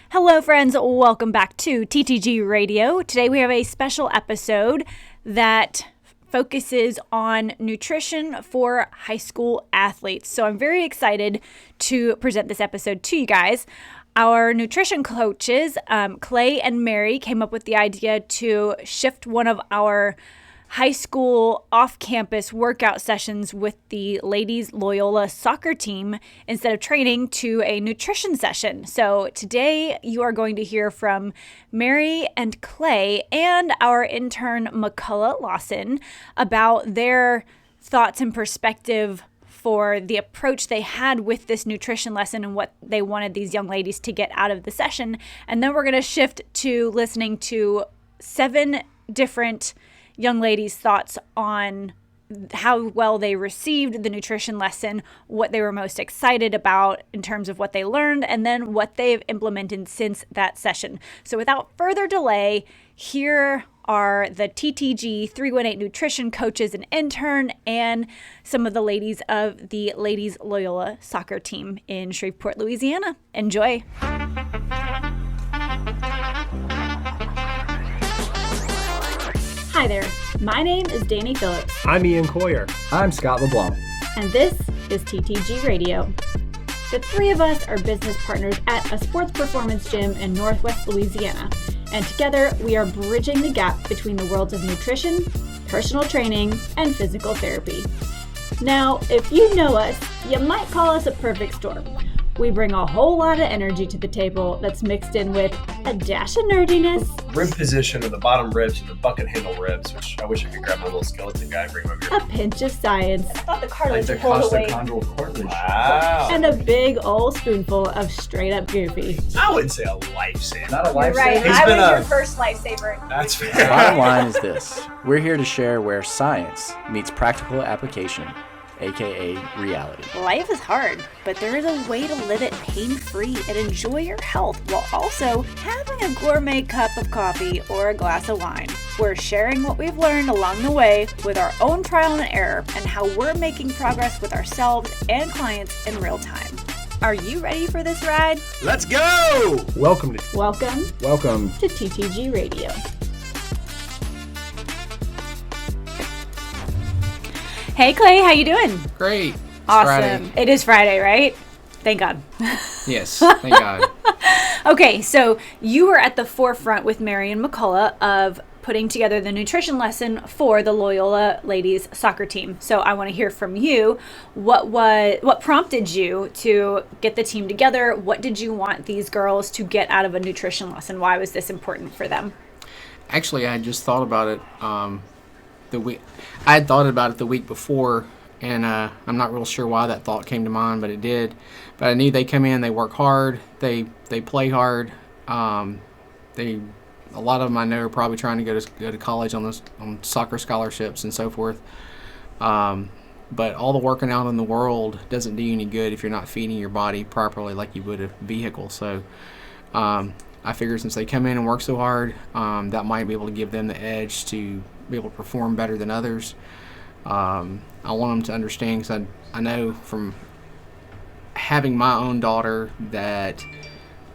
Hello, friends. Welcome back to TTG Radio. Today we have a special episode that focuses on nutrition for high school athletes. So I'm very excited to present this episode to you guys. Our nutrition coaches, Clay and Mary, came up with the idea to shift one of our high school off-campus workout sessions with the ladies Loyola soccer team instead of training to a nutrition session. So today you are going to hear from Mary and Clay and our intern McCullough Lawson about their thoughts and perspective for the approach they had with this nutrition lesson and what they wanted these young ladies to get out of the session. And then we're going to shift to listening to 7 different young ladies' thoughts on how well they received the nutrition lesson, what they were most excited about in terms of what they learned, and then what they've implemented since that session. So without further delay, here are the TTG 318 nutrition coaches and intern and some of the ladies of the Ladies Loyola soccer team in Shreveport, Louisiana. Enjoy. Hi there, my name is Danny Phillips. I'm Ian Coyer. I'm Scott LeBlanc. And this is TTG Radio. The three of us are business partners at a sports performance gym in Northwest Louisiana. And together we are bridging the gap between the worlds of nutrition, personal training, and physical therapy. Now, if you know us, you might call us a perfect storm. We bring a whole lot of energy to the table that's mixed in with a dash of nerdiness, Rib position of the bottom ribs and the bucket handle ribs, which I wish I could grab my little skeleton guy and bring him over here. a pinch of science, I thought the Like cartilage the pulled away. costochondral cartilage. Wow. and a big old spoonful of straight up goofy. I wouldn't say a lifesaver. Not a You're right. He's I been was a- your first lifesaver. That's The fair. bottom line is this. We're here to share where science meets practical application, aka reality. Life is hard, but there is a way to live it pain-free and enjoy your health while also having a gourmet cup of coffee or a glass of wine. We're sharing what we've learned along the way with our own trial and error and how we're making progress with ourselves and clients in real time. Are you ready for this ride? Let's go! Welcome to Welcome to TTG Radio. Hey Clay, how you doing? Great. It's Awesome. Friday. It is Friday, right? Thank God. Yes, thank God. Okay, so you were at the forefront with Mary and McCullough of putting together the nutrition lesson for the Loyola ladies soccer team. So I want to hear from you. What prompted you to get the team together? What did you want these girls to get out of a nutrition lesson? Why was this important for them? Actually, I had just thought about it I had thought about it the week before, and I'm not real sure why that thought came to mind, but it did. But I knew they come in, they work hard, they play hard. A lot of them I know are probably trying to go to college on soccer scholarships and so forth. But all the working out in the world doesn't do you any good if you're not feeding your body properly like you would a vehicle. So I figure since they come in and work so hard, that might be able to give them the edge to be able to perform better than others. I want them to understand, because I know from having my own daughter that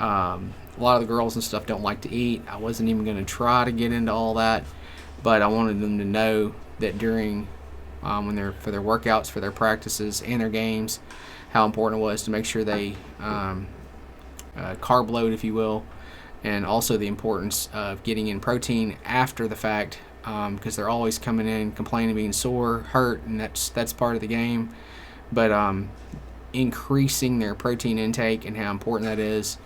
a lot of the girls and stuff don't like to eat. I wasn't even going to try to get into all that, but I wanted them to know that during for their workouts, for their practices and their games, how important it was to make sure they carb load, if you will, and also the importance of getting in protein after the fact, because they're always coming in complaining, being sore, hurt, and that's part of the game. But increasing their protein intake and how important that is,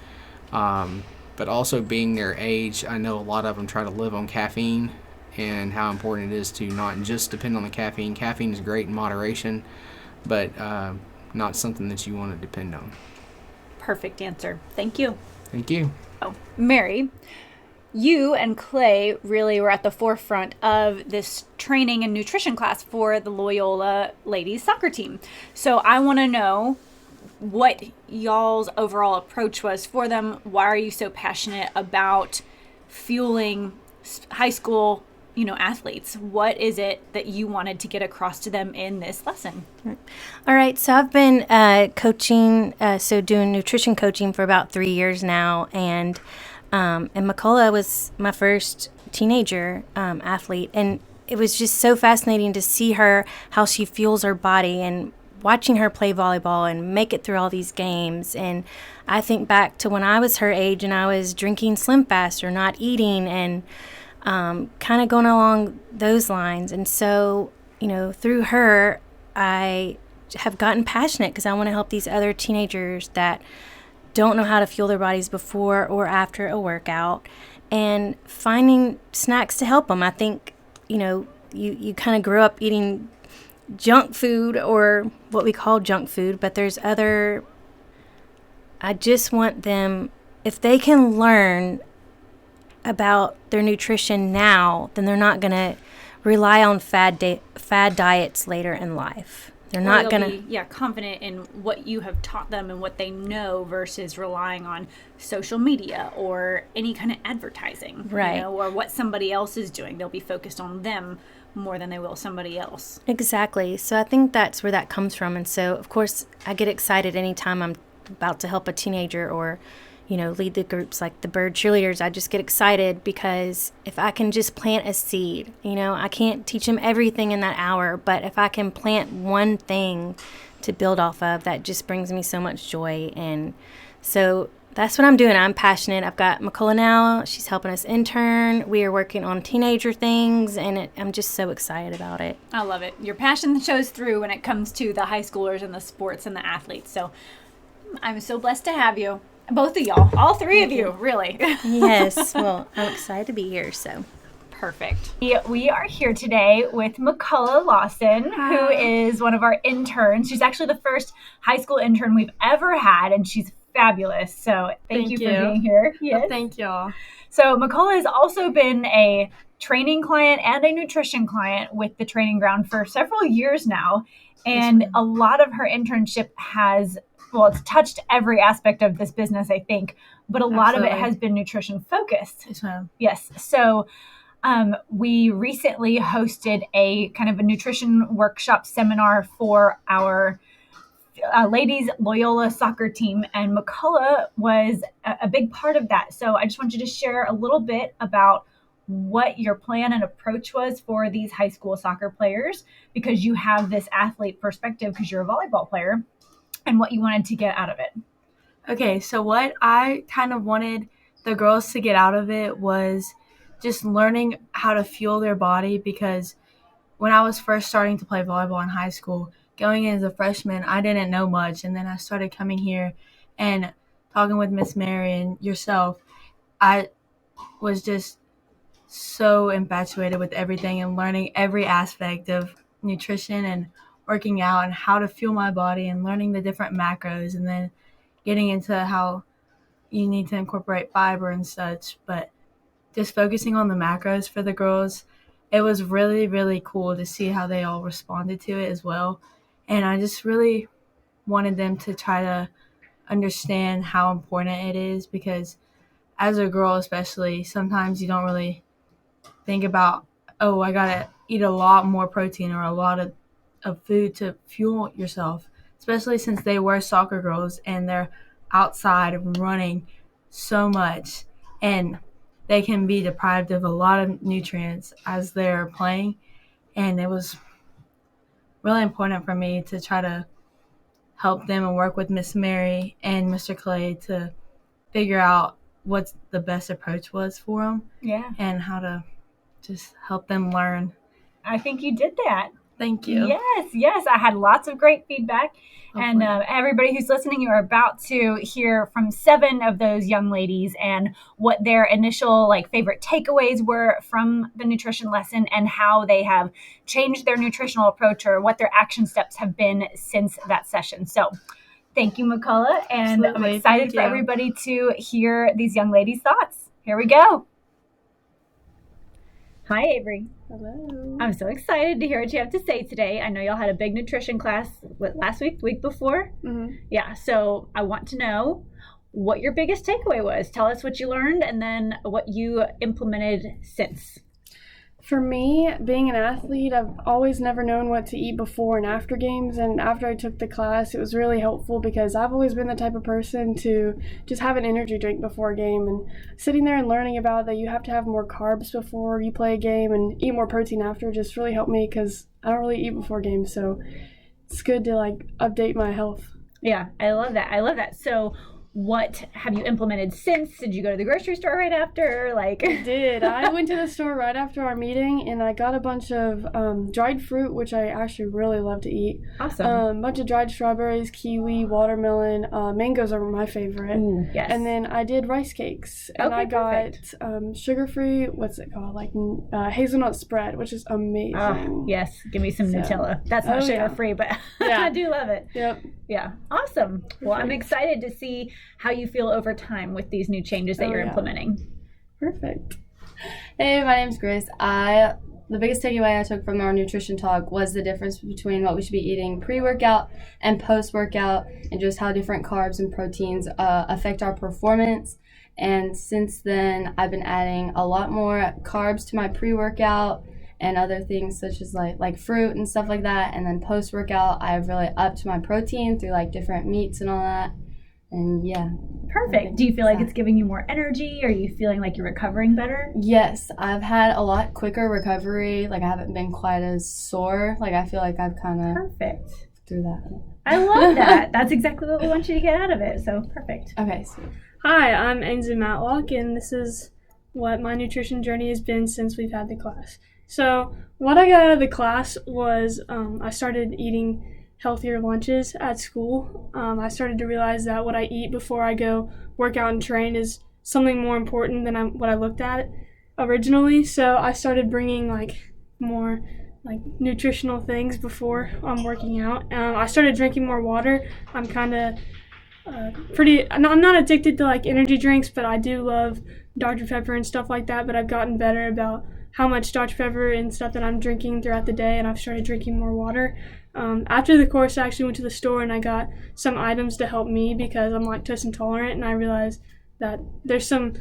but also being their age. I know a lot of them try to live on caffeine, and how important it is to not just depend on the caffeine. Caffeine is great in moderation, but not something that you want to depend on. Perfect answer. Thank you. Thank you. Oh, Mary, you and Clay really were at the forefront of this training and nutrition class for the Loyola ladies soccer team. So I want to know what y'all's overall approach was for them. Why are you so passionate about fueling high school athletes. What is it that you wanted to get across to them in this lesson? All right, so I've been coaching, doing nutrition coaching for about 3 years now, and McCullough was my first teenager athlete, and it was just so fascinating to see her, how she fuels her body, and watching her play volleyball and make it through all these games. And I think back to when I was her age and I was drinking Slim Fast or not eating, and kind of going along those lines. And so, through her, I have gotten passionate because I want to help these other teenagers that don't know how to fuel their bodies before or after a workout, and finding snacks to help them. I think, you kind of grow up eating junk food, or what we call junk food, but there's other. I just want them, if they can learn about their nutrition now, then they're not going to rely on fad diets later in life. They're not going to be confident in what you have taught them and what they know, versus relying on social media or any kind of advertising, right? Or what somebody else is doing. They'll be focused on them more than they will somebody else. Exactly. So I think that's where that comes from. And so, of course, I get excited anytime I'm about to help a teenager or lead the groups like the Bird Cheerleaders. I just get excited because if I can just plant a seed, I can't teach them everything in that hour, but if I can plant one thing to build off of, that just brings me so much joy. And so that's what I'm doing. I'm passionate. I've got McCullough now. She's helping us intern. We are working on teenager things, and I'm just so excited about it. I love it. Your passion shows through when it comes to the high schoolers and the sports and the athletes. So I'm so blessed to have you. Both of y'all, all three of you, really. Yes, well, I'm excited to be here, so. Perfect. We are here today with McCullough Lawson, who is one of our interns. She's actually the first high school intern we've ever had, and she's fabulous. So thank you for being here. Yes. Well, thank y'all. So McCullough has also been a training client and a nutrition client with the training ground for several years now. And a lot of her internship has, it's touched every aspect of this business, I think, but a lot of it has been nutrition focused. Yes, ma'am. Yes. So we recently hosted a kind of a nutrition workshop seminar for our ladies Loyola soccer team, and McCullough was a big part of that. So I just want you to share a little bit about what your plan and approach was for these high school soccer players, because you have this athlete perspective because you're a volleyball player, and what you wanted to get out of it. Okay, so what I kind of wanted the girls to get out of it was just learning how to fuel their body, because when I was first starting to play volleyball in high school, going in as a freshman, I didn't know much, and then I started coming here and talking with Miss Mary and yourself. I was just so infatuated with everything and learning every aspect of nutrition and working out and how to fuel my body and learning the different macros, and then getting into how you need to incorporate fiber and such. But just focusing on the macros for the girls, it was really, really cool to see how they all responded to it as well. And I just really wanted them to try to understand how important it is, because as a girl especially, sometimes you don't really think about, I gotta eat a lot more protein or a lot of food to fuel yourself, especially since they were soccer girls and they're outside running so much, and they can be deprived of a lot of nutrients as they're playing. And it was really important for me to try to help them and work with Miss Mary and Mr. Clay to figure out what the best approach was for them. Yeah. And how to just help them learn. I think you did that. Thank you. Yes. I had lots of great feedback. Hopefully. And everybody who's listening, you are about to hear from 7 of those young ladies and what their initial favorite takeaways were from the nutrition lesson, and how they have changed their nutritional approach or what their action steps have been since that session. So thank you, McCullough. And Absolutely. I'm excited for everybody to hear these young ladies' thoughts. Here we go. Hi, Avery. Hello. I'm so excited to hear what you have to say today. I know y'all had a big nutrition class last week, the week before. Mm-hmm. Yeah, so I want to know what your biggest takeaway was. Tell us what you learned and then what you implemented since. For me, being an athlete, I've always never known what to eat before and after games, and after I took the class, it was really helpful because I've always been the type of person to just have an energy drink before a game, and sitting there and learning about that you have to have more carbs before you play a game and eat more protein after just really helped me because I don't really eat before games, so it's good to update my health. Yeah, I love that. So what have you implemented since? Did you go to the grocery store right after? I did. I went to the store right after our meeting, and I got a bunch of dried fruit, which I actually really love to eat. Awesome. A bunch of dried strawberries, kiwi, watermelon. Mangoes are my favorite. Ooh, yes. And then I did rice cakes, and Okay, I got sugar-free, what's it called? Hazelnut spread, which is amazing. Yes, give me some Nutella. That's not sugar-free, but Yeah. I do love it. Yep. Yeah, awesome. Well, I'm excited to see how you feel over time with these new changes that you're implementing. Perfect. Hey, my name's Grace. The biggest takeaway I took from our nutrition talk was the difference between what we should be eating pre-workout and post-workout, and just how different carbs and proteins affect our performance. And since then, I've been adding a lot more carbs to my pre-workout and other things such as like fruit and stuff like that. And then post-workout, I've really upped my protein through different meats and all that. And yeah. Perfect. Do you feel like it's giving you more energy? Are you feeling like you're recovering better? Yes, I've had a lot quicker recovery. I haven't been quite as sore. I feel like I've kind of Perfect. through that. I love that. That's exactly what we want you to get out of it. So perfect. Okay, sweet. Hi, I'm Ainsley Matlock, and this is what my nutrition journey has been since we've had the class. So what I got out of the class was I started eating healthier lunches at school. I started to realize that what I eat before I go work out and train is something more important than what I looked at originally. So I started bringing more nutritional things before I'm working out. I started drinking more water. I'm kind of I'm not addicted to energy drinks, but I do love Dr. Pepper and stuff like that. But I've gotten better about how much Dr. Pepper and stuff that I'm drinking throughout the day, and I've started drinking more water. After the course, I actually went to the store and I got some items to help me because I'm lactose intolerant, and I realized that there's some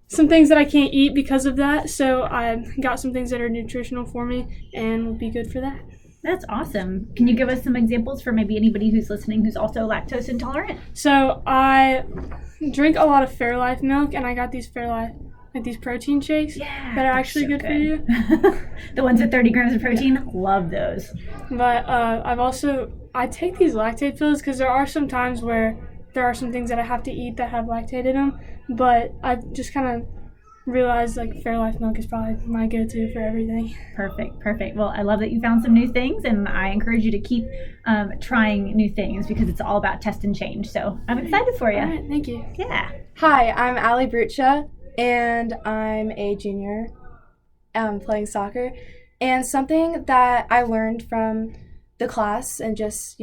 things that I can't eat because of that. So I got some things that are nutritional for me and will be good for that. That's awesome. Can you give us some examples for maybe anybody who's listening who's also lactose intolerant? So I drink a lot of Fairlife milk, and I got these Fairlife these protein shakes that are actually good for you. The ones with 30 grams of protein, love those. But I take these lactate pills because there are some times where there are some things that I have to eat that have lactate in them. But I've just kind of realized Fairlife milk is probably my go-to for everything. Perfect. Well, I love that you found some new things, and I encourage you to keep trying new things because it's all about test and change. So I'm excited for you. All right, thank you. Yeah. Hi, I'm Allie Brucha, and I'm a junior playing soccer. And something that I learned from the class and just,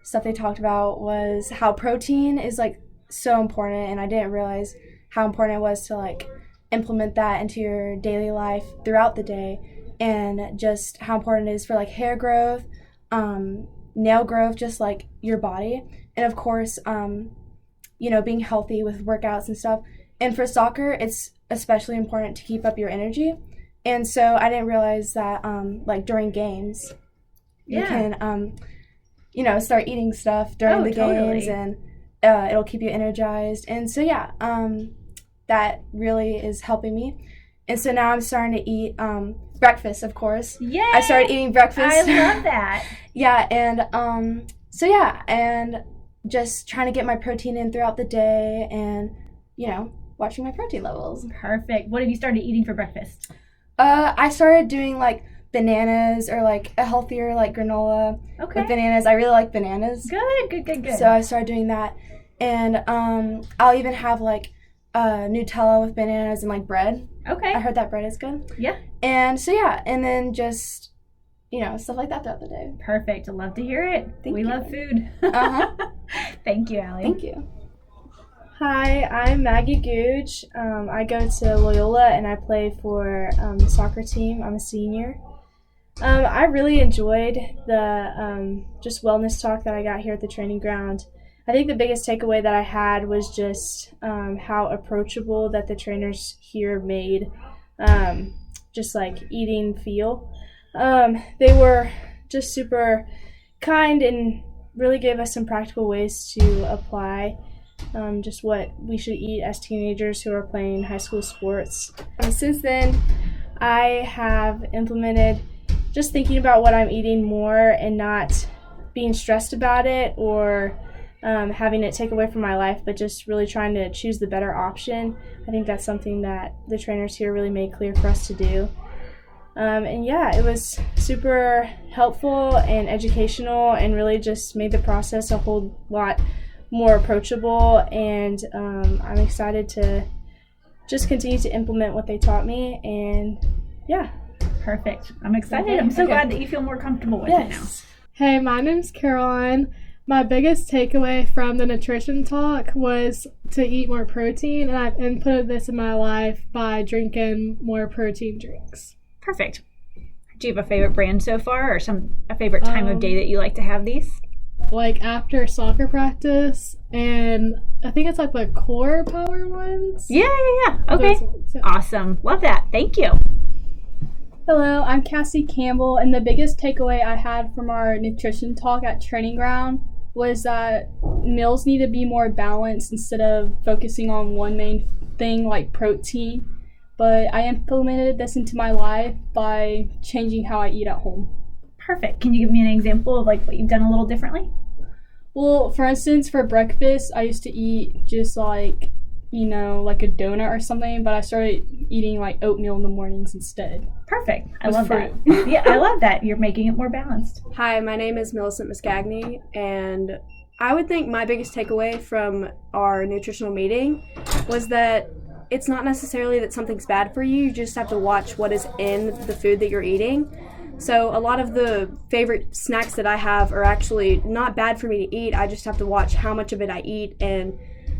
stuff they talked about was how protein is so important, and I didn't realize how important it was to implement that into your daily life throughout the day, and just how important it is for hair growth, nail growth, just your body, and of course being healthy with workouts and stuff. And for soccer, it's especially important to keep up your energy. And so I didn't realize that during games you can start eating stuff during the games, and it'll keep you energized. And so that really is helping me. And so now I'm starting to eat breakfast, of course. Yeah. I started eating breakfast. I love that. Yeah, and and just trying to get my protein in throughout the day, and watching my protein levels. Perfect. What have you started eating for breakfast? I started doing bananas, or a healthier granola with bananas. I really like bananas. Good. So I started doing that, and I'll even have Nutella with bananas and bread. Okay. I heard that bread is good. Yeah. And so and then just stuff like that throughout the day. Perfect. I love to hear it. Thank you. Love food. Thank you, Allie. Thank you. Hi, I'm Maggie Googe. I go to Loyola and I play for the soccer team. I'm a senior. I really enjoyed the just wellness talk that I got here at the training ground. I think the biggest takeaway that I had was just how approachable that the trainers here made just like eating feel. They were just super kind and really gave us some practical ways to apply just what we should eat as teenagers who are playing high school sports. Since then, I have implemented just thinking about what I'm eating more and not being stressed about it or having it take away from my life, but just really trying to choose the better option. I think that's something that the trainers here really made clear for us to do. And yeah, it was super helpful and educational and really just made the process a whole lot more approachable. And I'm excited to just continue to implement what they taught me. And yeah. Perfect. I'm excited. I'm so glad that you feel more comfortable with it now. Hey, my name's Caroline. My biggest takeaway from the nutrition talk was to eat more protein, and I've inputted this in my life by drinking more protein drinks. Perfect. Do you have a favorite brand so far, or a favorite time of day that you like to have these? Like after soccer practice, and I think it's like the core power ones. Yeah. Okay. Awesome. Love that. Thank you. Hello, I'm Cassie Campbell, and the biggest takeaway I had from our nutrition talk at Training Ground was that meals need to be more balanced instead of focusing on one main thing like protein. But I implemented this into my life by changing how I eat at home. Perfect. Can you give me an example of like what you've done a little differently? Well, for instance, for breakfast, I used to eat just like, like a donut or something, but I started eating like oatmeal in the mornings instead. Perfect. I love that. Yeah, I love that. You're making it more balanced. Hi, my name is Millicent Muscagni, and I would think my biggest takeaway from our nutritional meeting was that it's not necessarily that something's bad for you. You just have to watch what is in the food that you're eating. So a lot of the favorite snacks that I have are actually not bad for me to eat. I just have to watch how much of it I eat and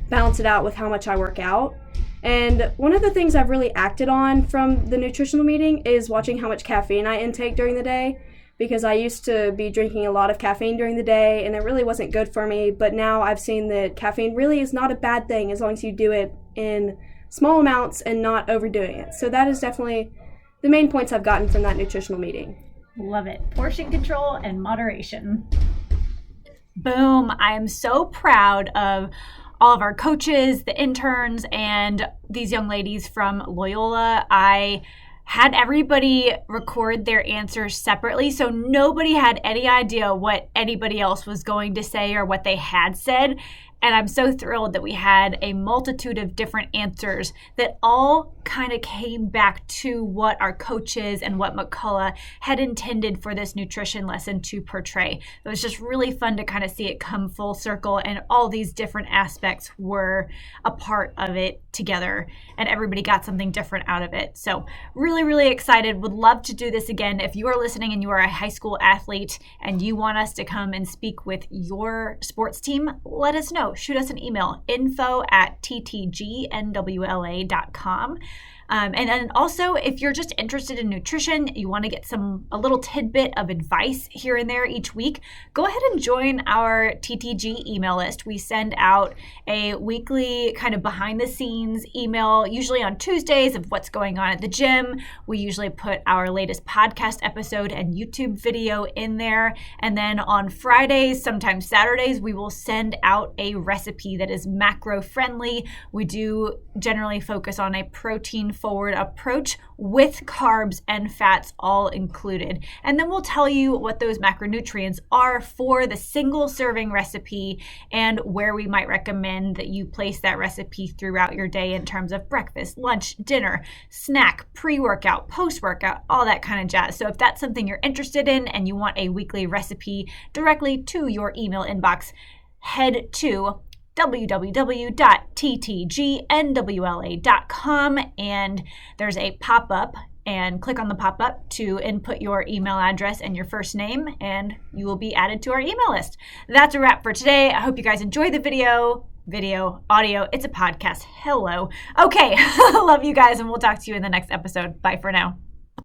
balance it out with how much I work out. And one of the things I've really acted on from the nutritional meeting is watching how much caffeine I intake during the day, because I used to be drinking a lot of caffeine during the day and it really wasn't good for me. But now I've seen that caffeine really is not a bad thing as long as you do it in small amounts and not overdoing it. So that is definitely the main points I've gotten from that nutritional meeting. Love it. Portion control and moderation. Boom. I am so proud of all of our coaches, the interns, and these young ladies from Loyola. I had everybody record their answers separately, so nobody had any idea what anybody else was going to say or what they had said. And I'm so thrilled that we had a multitude of different answers that all kind of came back to what our coaches and what McCullough had intended for this nutrition lesson to portray. It was just really fun to kind of see it come full circle, and all these different aspects were a part of it together, and everybody got something different out of it. So really, really excited. Would love to do this again. If you are listening and you are a high school athlete and you want us to come and speak with your sports team, let us know. Shoot us an email, info@ttgnwla.com. And then also, if you're just interested in nutrition, you want to get a little tidbit of advice here and there each week, go ahead and join our TTG email list. We send out a weekly kind of behind the scenes email, usually on Tuesdays, of what's going on at the gym. We usually put our latest podcast episode and YouTube video in there. And then on Fridays, sometimes Saturdays, we will send out a recipe that is macro friendly. We do generally focus on a protein forward approach with carbs and fats all included. And then we'll tell you what those macronutrients are for the single serving recipe and where we might recommend that you place that recipe throughout your day in terms of breakfast, lunch, dinner, snack, pre-workout, post-workout, all that kind of jazz. So if that's something you're interested in and you want a weekly recipe directly to your email inbox, head to www.ttgnwla.com, and there's a pop-up, and click on the pop-up to input your email address and your first name, and you will be added to our email list. That's a wrap for today. I hope you guys enjoyed the video, audio. It's a podcast. Hello. Okay. Love you guys, and we'll talk to you in the next episode. Bye for now.